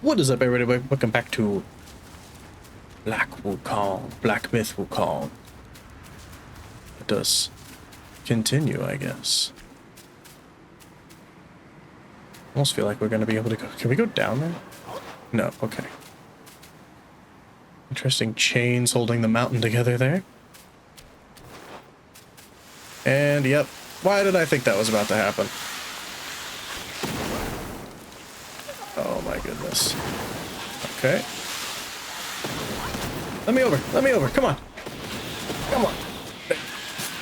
What is up, everybody? Welcome back to Black Wukong, Black Myth Wukong. Let us continue, I guess. Almost feel like we're going to be able to go. Can we go down there? No, okay. Interesting chains holding the mountain together there. And yep, why did I think that was about to happen? Oh my goodness. Okay. Let me over, come on. Come on.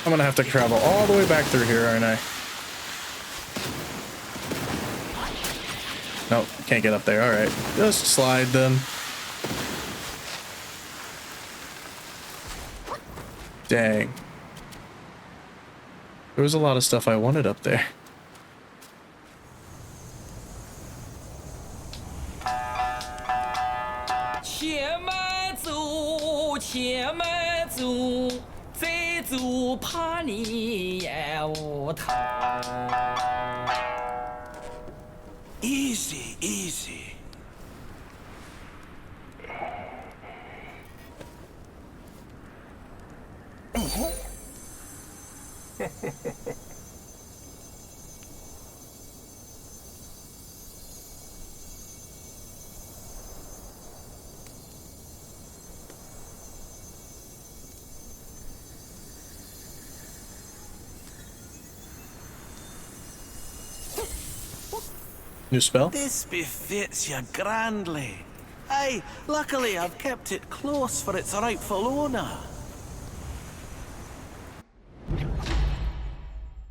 I'm gonna have to travel all the way back through here, aren't I? Nope, can't get up there, alright. Just slide then. Dang. There was a lot of stuff I wanted up there. Easy, easy. New spell? This befits you grandly. Aye, luckily I've kept it close for its rightful owner.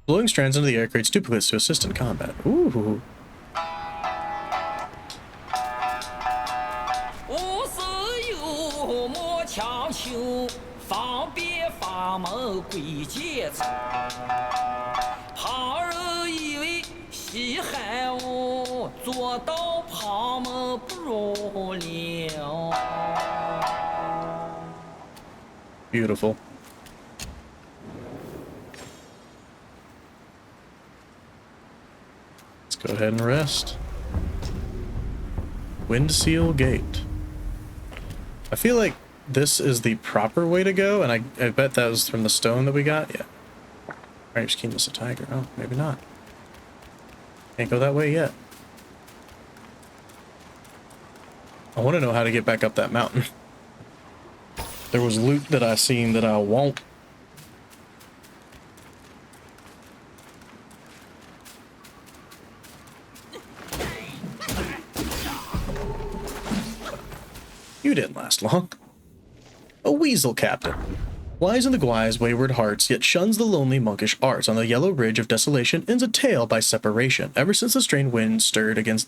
Blowing strands into the air creates duplicates to assist in combat. Ooh. Beautiful. Let's go ahead and rest. Wind Seal Gate. I feel like this is the proper way to go, and I bet that was from the stone that we got. Yeah. Alright, just keep this a tiger. Oh, maybe not. Can't go that way yet. I want to know how to get back up that mountain. There was loot that I seen that I want. You didn't last long. A weasel captain. Wise in the Gwai's wayward hearts, yet shuns the lonely monkish arts. On the yellow ridge of desolation ends a tale by separation. Ever since the strained wind stirred again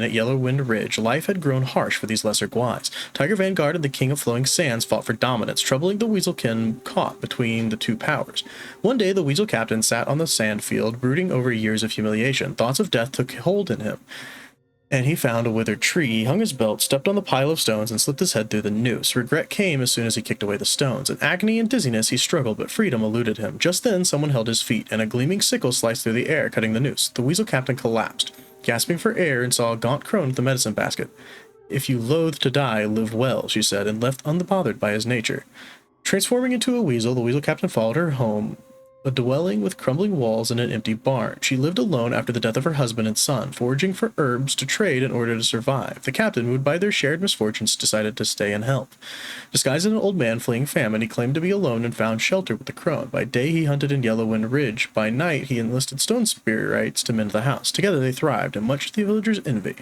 at Yellow Wind Ridge, life had grown harsh for these lesser Gwais. Tiger Vanguard and the King of Flowing Sands fought for dominance, troubling the weaselkin caught between the two powers. One day, the weasel captain sat on the sand field, brooding over years of humiliation. Thoughts of death took hold in him, and he found a withered tree. He hung his belt, stepped on the pile of stones, and slipped his head through the noose. Regret came as soon as he kicked away the stones. In agony and dizziness, he struggled, but freedom eluded him. Just then, someone held his feet, and a gleaming sickle sliced through the air, cutting the noose. The weasel captain collapsed, gasping for air, and saw a gaunt crone with the medicine basket. "If you loathe to die, live well," she said, and left unbothered by his nature. Transforming into a weasel, the weasel captain followed her home, a dwelling with crumbling walls and an empty barn. She lived alone after the death of her husband and son, foraging for herbs to trade in order to survive. The captain, moved by their shared misfortunes, decided to stay and help. Disguised as an old man fleeing famine, he claimed to be alone and found shelter with the crone. By day, he hunted in Yellow Wind Ridge. By night, he enlisted stone spirits to mend the house. Together, they thrived, and much to the villagers' envy.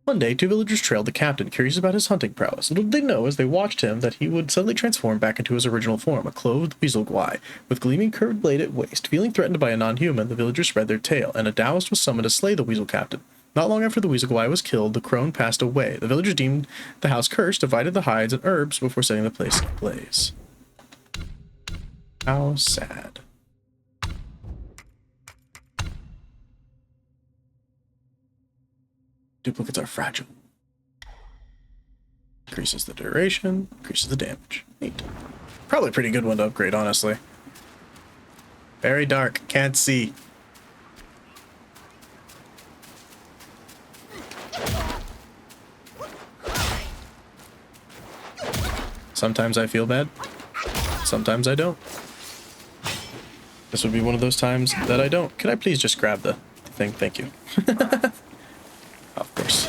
One day, two villagers trailed the captain, curious about his hunting prowess. Little did they know, as they watched him, that he would suddenly transform back into his original form, a clothed weasel Gwai, with gleaming curved blade at waist. Feeling threatened by a non-human, the villagers spread their tale, and a Taoist was summoned to slay the weasel captain. Not long after the weasel Gwai was killed, the crone passed away. The villagers deemed the house cursed, divided the hides and herbs before setting the place ablaze. How sad. Duplicates are fragile. Increases the duration, increases the damage. Neat. Probably a pretty good one to upgrade, honestly. Very dark, can't see. Sometimes I feel bad. Sometimes I don't. This would be one of those times that I don't. Could I please just grab the thing? Thank you. Of course.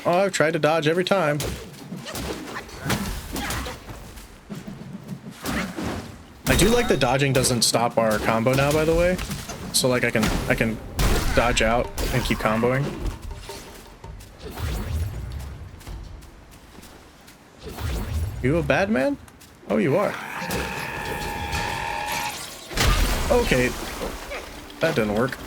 Oh, I've tried to dodge every time. I do like that dodging doesn't stop our combo now, by the way. So like I can dodge out and keep comboing. You a bad man? Oh, you are. Okay. That didn't work.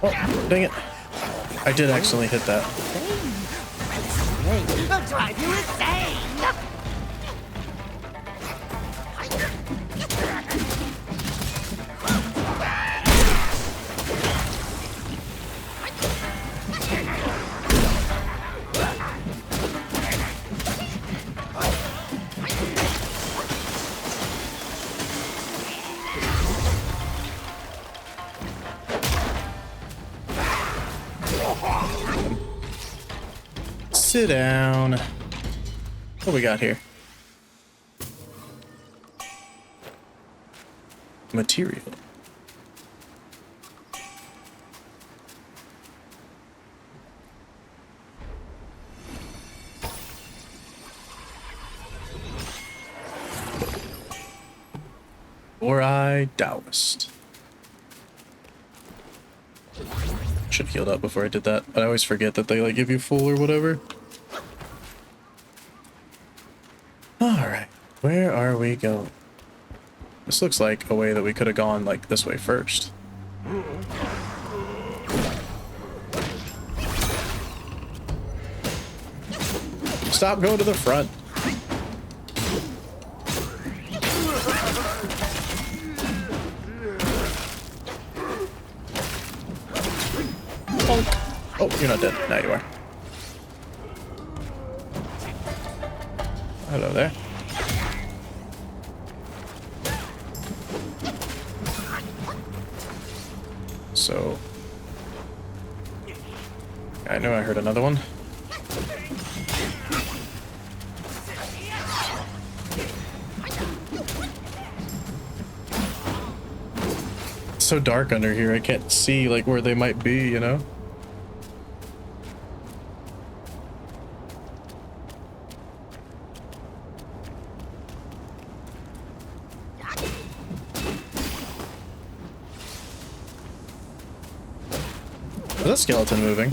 Oh, dang it. I did accidentally hit that. I'll drive you insane! Sit down. What we got here? Material. Or I Taoist. Should have healed up before I did that. I always forget that they like give you full or whatever. Alright, where are we going? This looks like a way that we could have gone like this way first. Stop going to the front. Oh, you're not dead. Now you are. Hello there. So, I knew I heard another one. It's so dark under here, I can't see like where they might be, you know? Is that skeleton moving?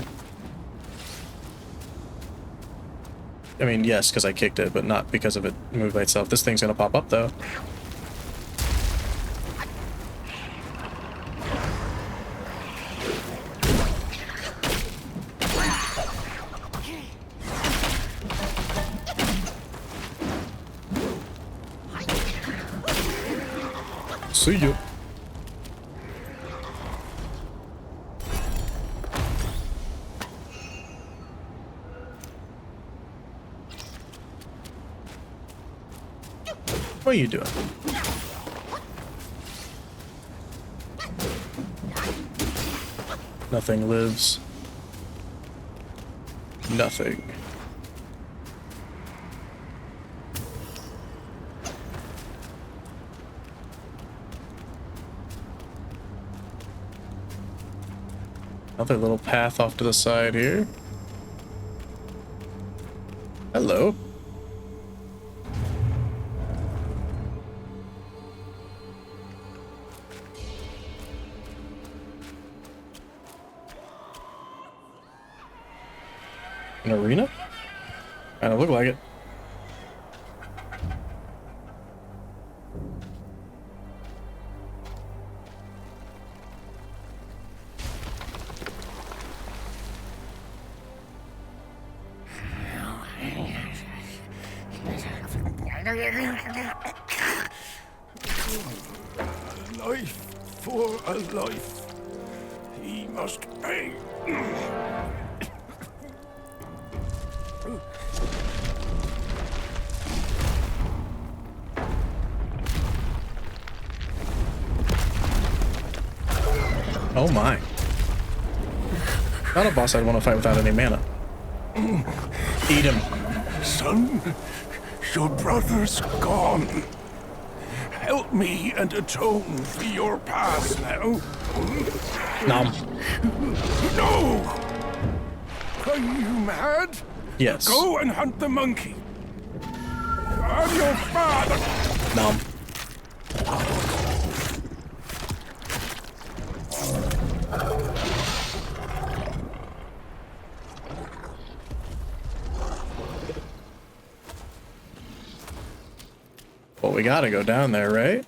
I mean, yes, because I kicked it, but not because of it moved by itself. This thing's gonna pop up, though. See you. What are you doing? Nothing lives. Nothing. Another little path off to the side here. Hello. An arena? Kinda look like it. A life for a life. He must pay. Oh my. Not a boss I'd want to fight without any mana. Eat him. Son, your brother's gone. Help me and atone for your past now. Nom. No! Are you mad? Yes. Go and hunt the monkey. I'm your father. Nom. Well, we gotta go down there, right?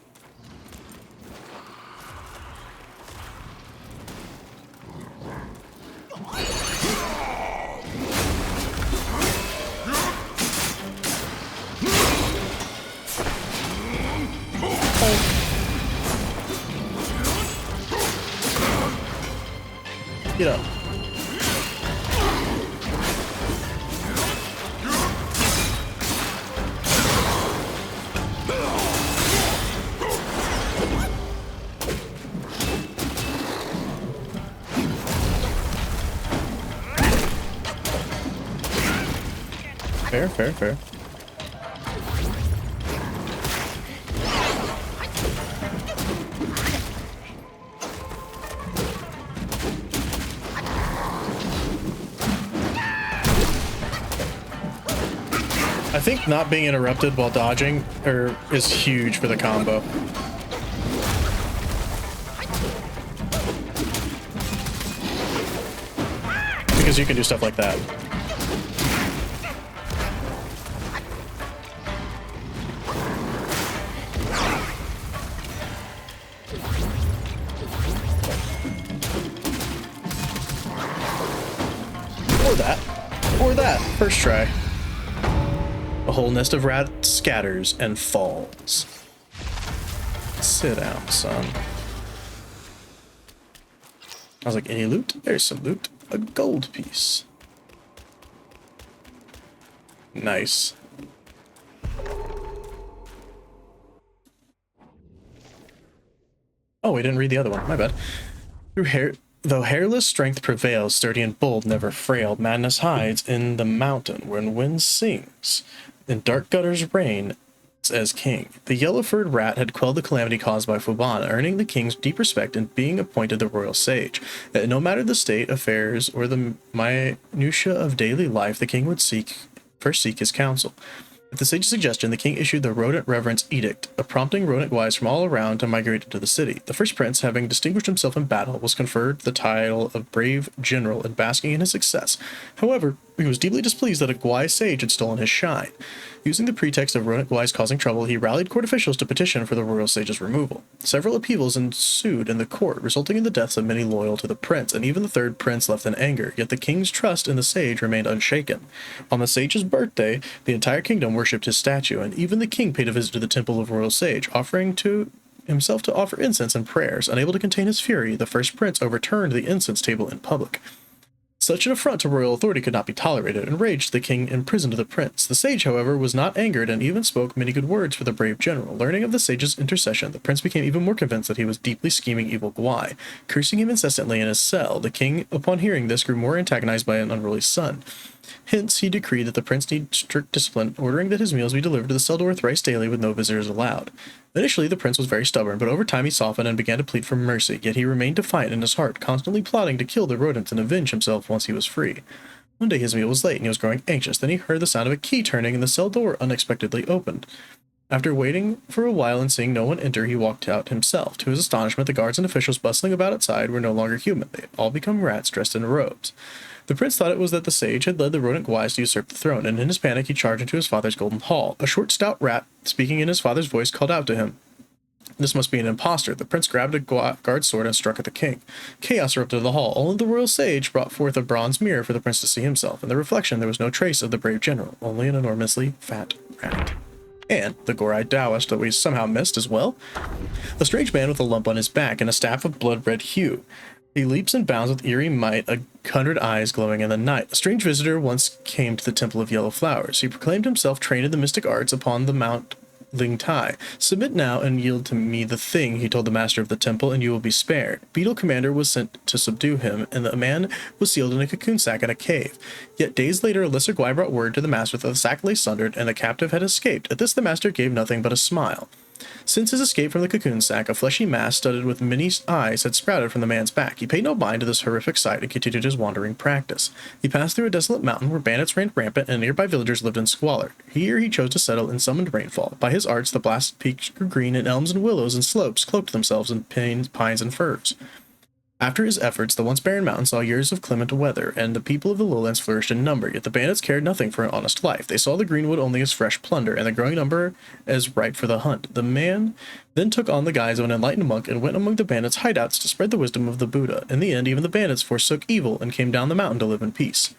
Get up. Fair, fair, fair. I think not being interrupted while dodging is huge for the combo. Because you can do stuff like that. Or that. Or that. First try. A whole nest of rats scatters and falls. Sit down, son. I was like, any loot? There's some loot. A gold piece. Nice. Oh, we didn't read the other one. My bad. Though hairless strength prevails, sturdy and bold, never frail, madness hides in the mountain when wind sings, and dark gutters reign as king. The yellow-furred rat had quelled the calamity caused by Fubon, earning the king's deep respect and being appointed the royal sage. No matter the state, affairs, or the minutiae of daily life, the king would first seek his counsel. At the sage's suggestion, the king issued the Rodent Reverence Edict, prompting rodent guides from all around to migrate into the city. The first prince, having distinguished himself in battle, was conferred the title of Brave General and basking in his success. However, he was deeply displeased that a Gwai sage had stolen his shine. Using the pretext of rodent guys causing trouble, he rallied court officials to petition for the royal sage's removal. Several upheavals ensued in the court, resulting in the deaths of many loyal to the prince, and even the third prince left in anger, yet the king's trust in the sage remained unshaken. On the sage's birthday, the entire kingdom worshipped his statue, and even the king paid a visit to the temple of royal sage, offering to himself to offer incense and prayers. Unable to contain his fury, the first prince overturned the incense table in public. Such an affront to royal authority could not be tolerated. Enraged, the king imprisoned the prince. The sage, however, was not angered and even spoke many good words for the brave general. Learning of the sage's intercession, the prince became even more convinced that he was deeply scheming evil Gwai. Cursing him incessantly in his cell, the king, upon hearing this, grew more antagonized by an unruly son. Hence, he decreed that the prince need strict discipline, ordering that his meals be delivered to the cell door thrice daily with no visitors allowed. Initially, the prince was very stubborn, but over time he softened and began to plead for mercy, yet he remained defiant in his heart, constantly plotting to kill the rodents and avenge himself once he was free. One day his meal was late and he was growing anxious. Then he heard the sound of a key turning and the cell door unexpectedly opened. After waiting for a while and seeing no one enter, he walked out himself. To his astonishment, the guards and officials bustling about outside were no longer human. They had all become rats dressed in robes. The prince thought it was that the sage had led the rodent guys to usurp the throne, and in his panic he charged into his father's golden hall. A short, stout rat, speaking in his father's voice, called out to him. This must be an impostor. The prince grabbed a guard sword and struck at the king. Chaos erupted in the hall. Only the royal sage brought forth a bronze mirror for the prince to see himself. In the reflection, there was no trace of the brave general, only an enormously fat rat. And the gore-eyed Taoist that we somehow missed as well. A strange man with a lump on his back and a staff of blood-red hue. He leaps and bounds with eerie might, 100 eyes glowing in the night. A strange visitor once came to the Temple of Yellow Flowers. He proclaimed himself trained in the mystic arts upon the Mount Ling Tai. Submit now and yield to me the thing, he told the master of the temple, and you will be spared. Beetle Commander was sent to subdue him, and the man was sealed in a cocoon sack in a cave. Yet days later, a lesser Gwai brought word to the master that the sack lay sundered, and the captive had escaped. At this the master gave nothing but a smile. Since his escape from the cocoon sack, a fleshy mass studded with many eyes had sprouted from the man's back. He paid no mind to this horrific sight and continued his wandering practice. He passed through a desolate mountain where bandits ran rampant and nearby villagers lived in squalor. Here he chose to settle and summoned rainfall. By his arts, the blasted peaks grew green, and elms and willows and slopes cloaked themselves in pines and firs. After his efforts, the once barren mountain saw years of clement weather, and the people of the lowlands flourished in number, yet the bandits cared nothing for an honest life. They saw the greenwood only as fresh plunder, and the growing number as ripe for the hunt. The man then took on the guise of an enlightened monk and went among the bandits' hideouts to spread the wisdom of the Buddha. In the end, even the bandits forsook evil and came down the mountain to live in peace.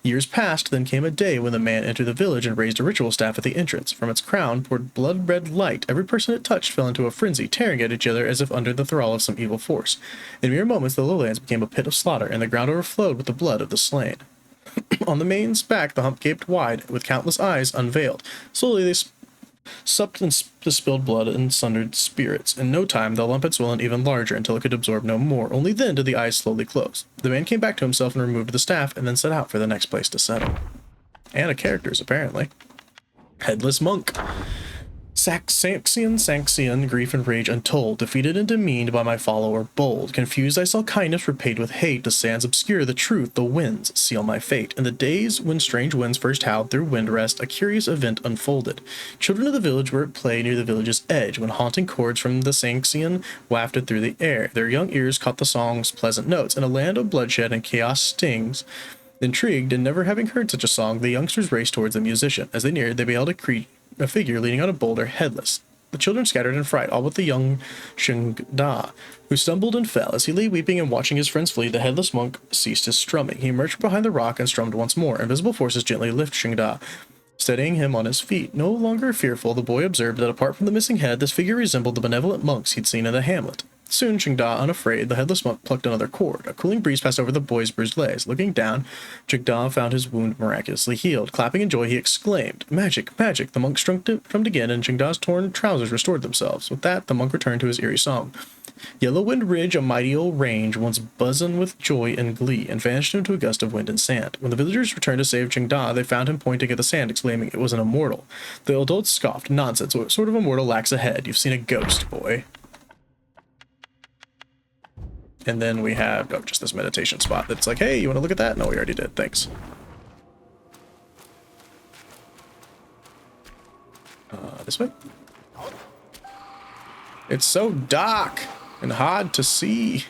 Years passed, then came a day when the man entered the village and raised a ritual staff at the entrance. From its crown poured blood-red light. Every person it touched fell into a frenzy, tearing at each other as if under the thrall of some evil force. In mere moments, the lowlands became a pit of slaughter, and the ground overflowed with the blood of the slain. On the man's back, the hump gaped wide, with countless eyes unveiled. Slowly they supped the spilled blood and sundered spirits. In no time, the lump had swollen even larger until it could absorb no more. Only then did the eyes slowly close. The man came back to himself and removed the staff, and then set out for the next place to settle. And a characters, apparently. Headless Monk. Sanxian, grief and rage untold, defeated and demeaned by my follower bold. Confused I saw kindness repaid with hate, the sands obscure the truth, the winds seal my fate. In the days when strange winds first howled through wind rest, a curious event unfolded. Children of the village were at play near the village's edge, when haunting chords from the Sanxian wafted through the air. Their young ears caught the song's pleasant notes, in a land of bloodshed and chaos stings. Intrigued, and never having heard such a song, the youngsters raced towards the musician. As they neared, they beheld a figure leaning on a boulder, headless. The children scattered in fright, all but the young Shengda, who stumbled and fell. As he lay weeping and watching his friends flee, the headless monk ceased his strumming. He emerged behind the rock and strummed once more. Invisible forces gently lift Shengda, steadying him on his feet. No longer fearful, the boy observed that apart from the missing head, this figure resembled the benevolent monks he'd seen in the hamlet. Soon, Shengda, unafraid, the headless monk plucked another cord. A cooling breeze passed over the boy's bruised legs. Looking down, Shengda found his wound miraculously healed. Clapping in joy, he exclaimed, "Magic, magic!" The monk strummed again, and Shengda's torn trousers restored themselves. With that, the monk returned to his eerie song. Yellow Wind Ridge, a mighty old range, once buzzing with joy and glee, and vanished into a gust of wind and sand. When the villagers returned to save Shengda, they found him pointing at the sand, exclaiming it was an immortal. The adults scoffed. "Nonsense, what sort of immortal lacks a head? You've seen a ghost, boy." And then we have just this meditation spot that's like, hey, you want to look at that? No, we already did. Thanks. This way? It's so dark and hard to see.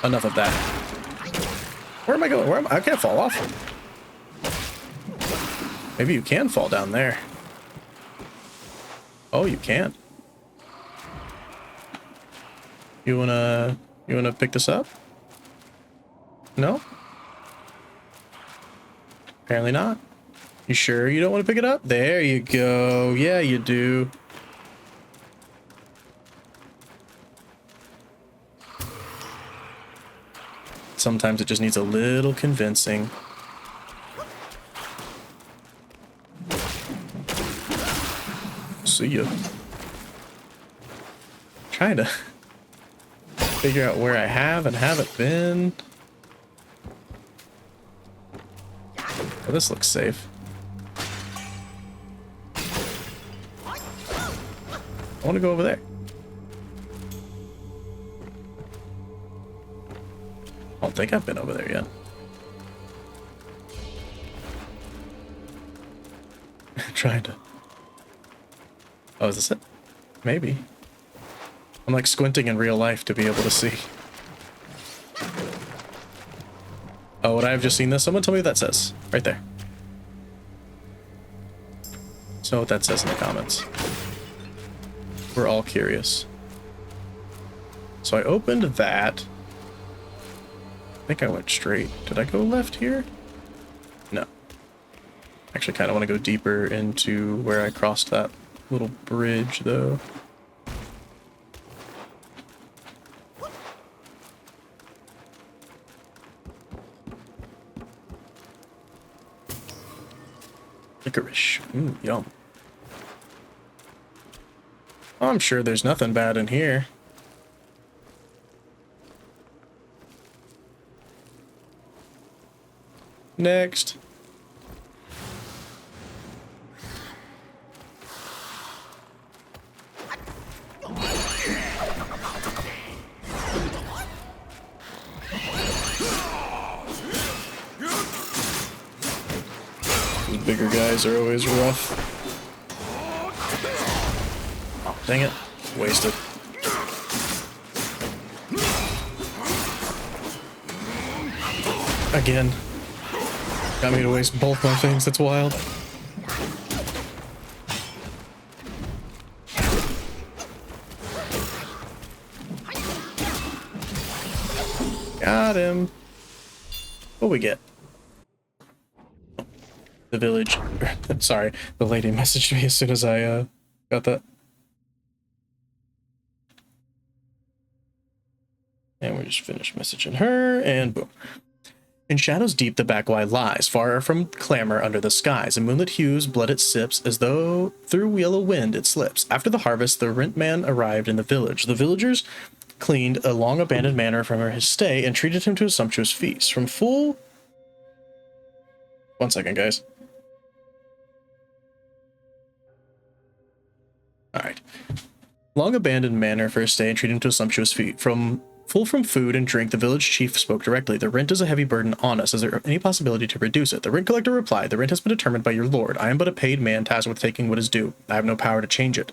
Enough of that. Where am I going? I can't fall off. Maybe you can fall down there. Oh, you can. You wanna pick this up? No? Apparently not. You sure you don't want to pick it up? There you go. Yeah, you do. Sometimes it just needs a little convincing. See ya. Trying to figure out where I have and haven't been. Oh, this looks safe. I want to go over there. I don't think I've been over there yet. Trying to... Oh, is this it? Maybe. I'm like squinting in real life to be able to see. Oh, would I have just seen this? Someone tell me what that says. Right there. So what that says in the comments. We're all curious. So I opened that. I think I went straight. Did I go left here? No. Actually kind of want to go deeper into where I crossed that little bridge though. Licorice. Ooh, yum. I'm sure there's nothing bad in here. Next. These bigger guys are always rough. Oh, dang it. Wasted. Again. Got me to waste both my things, that's wild. Got him. What we get? The village. Sorry, the lady messaged me as soon as I got that. And we just finished messaging her, and boom. In shadows deep the backway lies, far from clamor under the skies. In moonlit hues blood it sips, as though through yellow wind it slips. After the harvest, the rent man arrived in the village. The villagers cleaned a long abandoned manor from his stay and treated him to a sumptuous feast. From full... One second, guys. Alright. Long abandoned manor for his stay and treated him to a sumptuous feast. Full from food and drink, the village chief spoke directly. The rent is a heavy burden on us. Is there any possibility to reduce it? The rent collector replied, the rent has been determined by your lord. I am but a paid man tasked with taking what is due. I have no power to change it.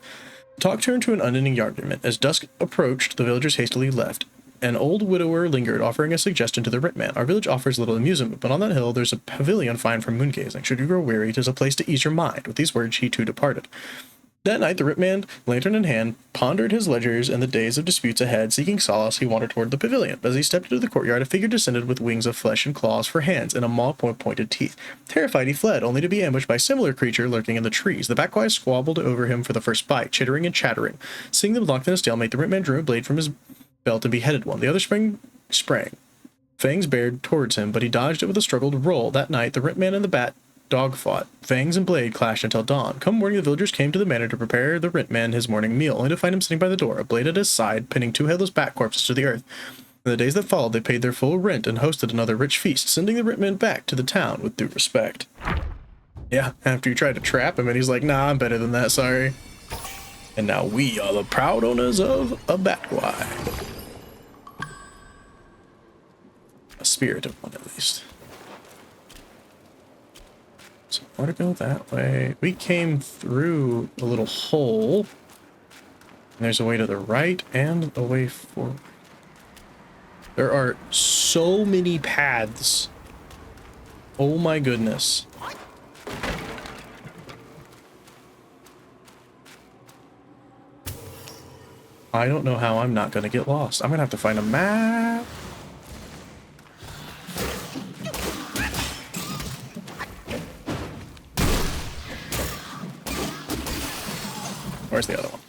The talk turned to an unending argument. As dusk approached, the villagers hastily left. An old widower lingered, offering a suggestion to the rent man. Our village offers little amusement, but on that hill there's a pavilion fine for moongazing. Should you grow weary, 'tis a place to ease your mind. With these words he too departed. That night, the rent man, lantern in hand, pondered his ledgers and the days of disputes ahead. Seeking solace, he wandered toward the pavilion. As he stepped into the courtyard, a figure descended with wings of flesh and claws for hands and a maw-pointed teeth. Terrified, he fled, only to be ambushed by a similar creature lurking in the trees. The backwise squabbled over him for the first bite, chittering and chattering. Seeing them locked in a stalemate, the rent man drew a blade from his belt and beheaded one. The other sprang, fangs bared towards him, but he dodged it with a struggled roll. That night, the rent man and the bat dog fought. Fangs and blade clashed until dawn. Come morning, the villagers came to the manor to prepare the rent man his morning meal, only to find him sitting by the door, a blade at his side, pinning two headless bat corpses to the earth. In the days that followed, they paid their full rent and hosted another rich feast, sending the rent man back to the town with due respect. Yeah, after you tried to trap him, and he's like, nah, I'm better than that, sorry. And now we are the proud owners of a Batwai. A spirited one, at least. So where to go that way? We came through a little hole. And there's a way to the right and a way forward. There are so many paths. Oh my goodness. I don't know how I'm not going to get lost. I'm going to have to find a map. Where's the other one?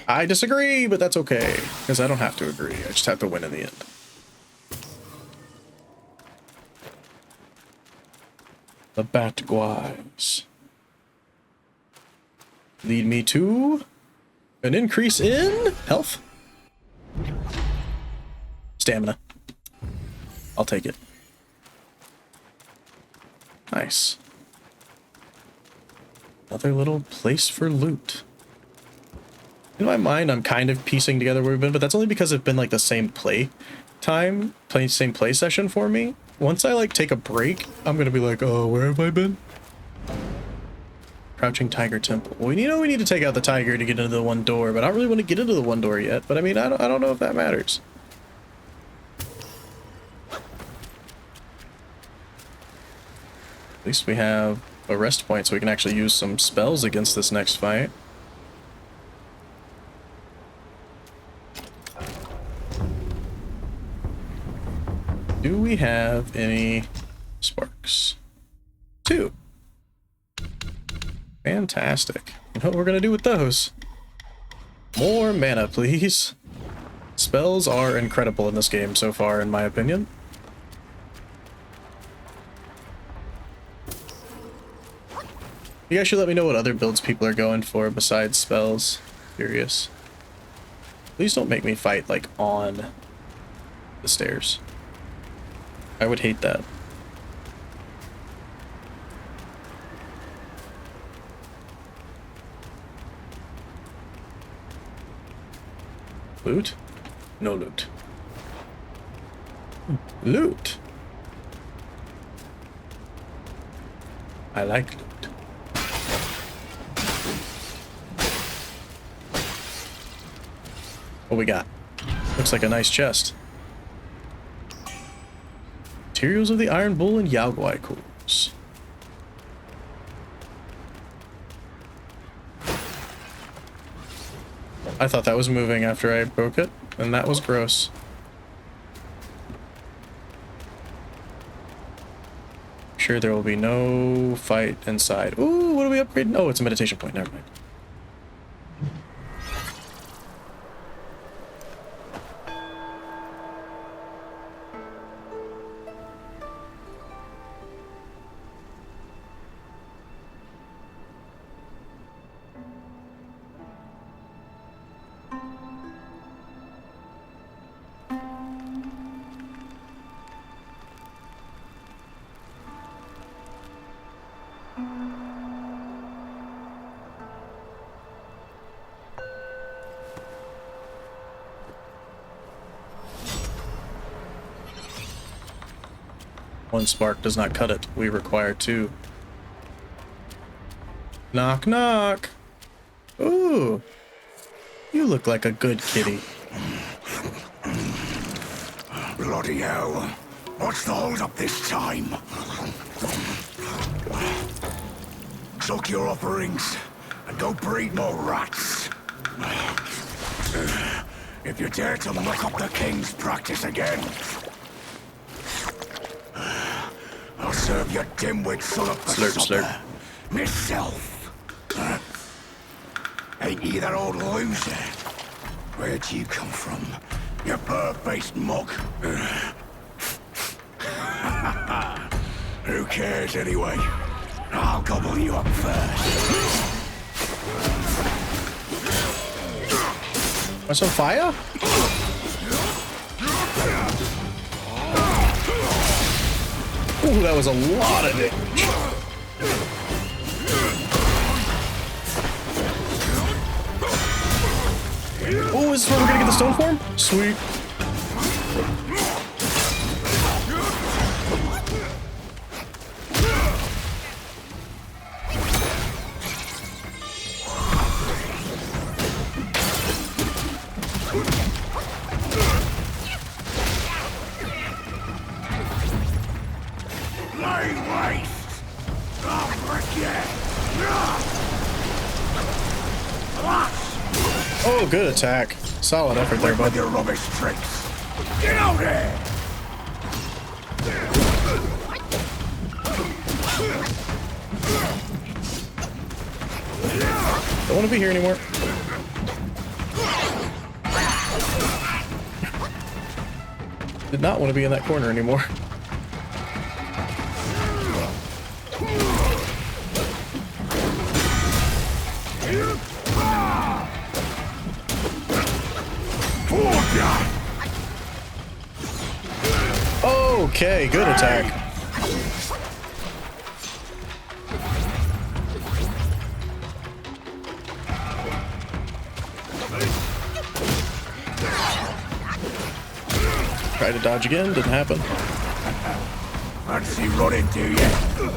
I disagree, but that's okay, because I don't have to agree. I just have to win in the end. The Batguives lead me to an increase in health, stamina. I'll take it. Nice. Another little place for loot. In my mind, I'm kind of piecing together where we've been, but that's only because it's been like the same play session for me. Once I like take a break, I'm gonna be like, oh, where have I been? Crouching Tiger Temple. Well, you know we need to take out the tiger to get into the one door, but I don't really want to get into the one door yet. But I mean, I don't know if that matters. At least we have a rest point so we can actually use some spells against this next fight. Do we have any sparks? 2. Fantastic. You know what we're gonna do with those? More mana, please. Spells are incredible in this game so far, in my opinion. You guys should let me know what other builds people are going for besides spells. Curious. Please don't make me fight, like, on the stairs. I would hate that. Loot? No loot. Loot! I like loot. What we got? Looks like a nice chest. Materials of the Iron Bull and Yaoguai cores. I thought that was moving after I broke it, and that was gross. Sure, there will be no fight inside. Ooh, what are we upgrading? Oh, it's a meditation point. Never mind. One spark does not cut it. We require 2. Knock, knock. Ooh. You look like a good kitty. Bloody hell. What's the hold up this time? Suck your offerings and go breed more rats. If you dare to muck up the king's practice again, I'll serve your dimwit son up for supper. Myself. Ain't you that old loser? Where'd you come from? You bird-faced mug. Who cares anyway? I'll gobble you up first. Want some fire? Ooh, that was a lot of damage. Oh, is this where we're gonna get the stone form? Sweet. Oh, good attack. Solid effort there, bud. Your rubbish tricks. Get out there! Don't want to be here anymore. Did not want to be in that corner anymore. Okay, good attack. Try to dodge again, didn't happen. Fancy running, do you?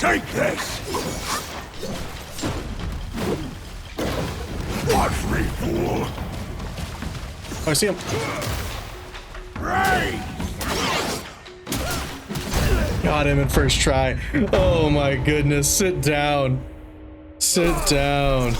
Take this! Watch me, fool! Oh, I see him. Raise! Got him in first try. Oh my goodness. Sit down. Sit down.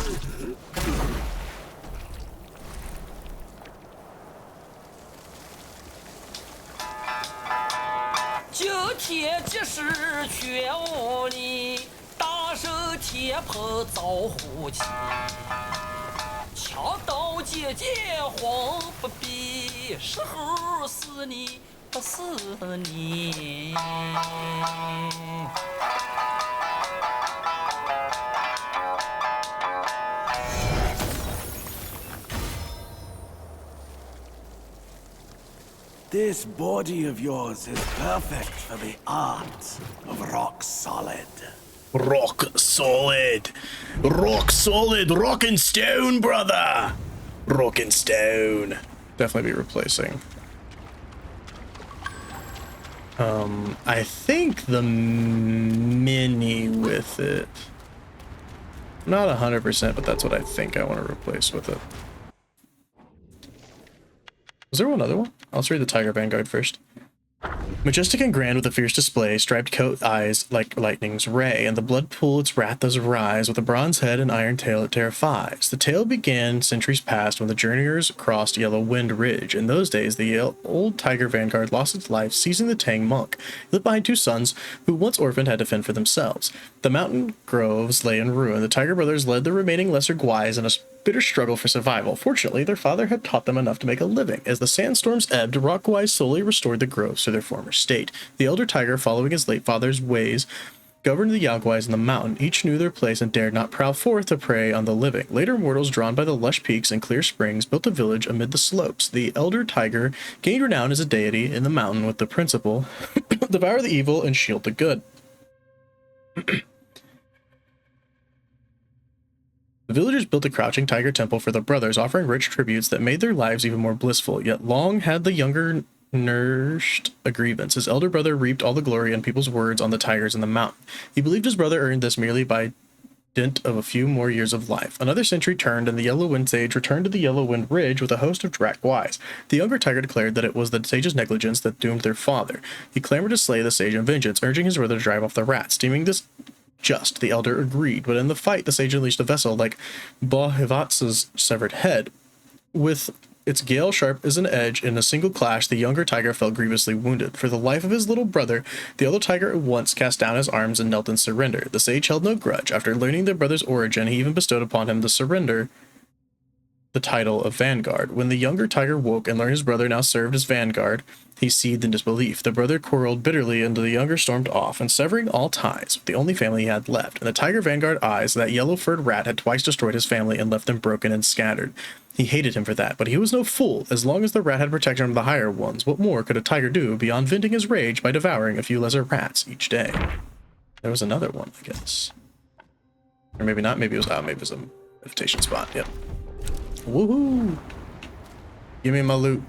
This body of yours is perfect for the art of rock solid. Rock solid. Rock solid. Rock and stone, brother. Rock and stone. Definitely be replacing. I think the mini with it. Not 100%, but that's what I think I want to replace with it. Was there one other one? Let's read the Tiger Vanguard first. Majestic and grand with a fierce display, striped coat, eyes like lightning's ray, and the blood pool its wrath does rise, with a bronze head and iron tail it terrifies. The tale began centuries past when the journeyers crossed Yellow Wind Ridge. In those days, the old Tiger Vanguard lost its life seizing the Tang monk. He left behind two sons who, once orphaned, had to fend for themselves. The mountain groves lay in ruin. The Tiger brothers led the remaining lesser Guais in a bitter struggle for survival. Fortunately, their father had taught them enough to make a living. As the sandstorms ebbed, rock Guais slowly restored the groves to their former state. The elder Tiger, following his late father's ways, governed the Yaguais in the mountain. Each knew their place and dared not prowl forth to prey on the living. Later mortals, drawn by the lush peaks and clear springs, built a village amid the slopes. The elder Tiger gained renown as a deity in the mountain with the principle devour the evil and shield the good. The villagers built a crouching tiger temple for the brothers, offering rich tributes that made their lives even more blissful. Yet long had the younger nourished a grievance. His elder brother reaped all the glory and people's words on the tigers in the mountain. He believed his brother earned this merely by dint of a few more years of life. Another century turned, and the Yellow Wind Sage returned to the Yellow Wind Ridge with a host of Drak Guais. The younger Tiger declared that it was the sage's negligence that doomed their father. He clamored to slay the sage in vengeance, urging his brother to drive off the rats. Deeming this just, the elder agreed, but in the fight the sage unleashed a vessel like Bohivatsa's severed head. With its gale sharp as an edge, in a single clash the younger Tiger fell grievously wounded. For the life of his little brother, the elder Tiger at once cast down his arms and knelt in surrender. The sage held no grudge. After learning their brother's origin, he even bestowed upon him the title of Vanguard. When the younger Tiger woke and learned his brother now served as Vanguard, he seethed in disbelief. The brother quarreled bitterly, and the younger stormed off, and severing all ties with the only family he had left. In the Tiger Vanguard eyes, that yellow-furred rat had twice destroyed his family and left them broken and scattered. He hated him for that, but he was no fool. As long as the rat had protection from the higher ones, what more could a tiger do beyond venting his rage by devouring a few lesser rats each day? There was another one, I guess. Or maybe not. Maybe it was a meditation spot. Yep. Woohoo! Give me my loot.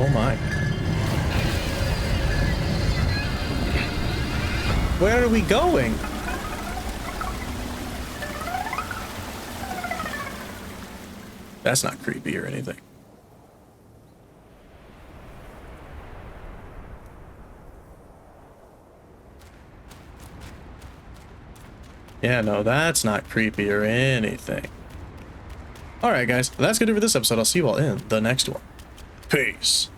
Oh my. Where are we going? That's not creepy or anything. Yeah, no, that's not creepy or anything. Alright guys, that's gonna do for this episode. I'll see you all in the next one. Peace.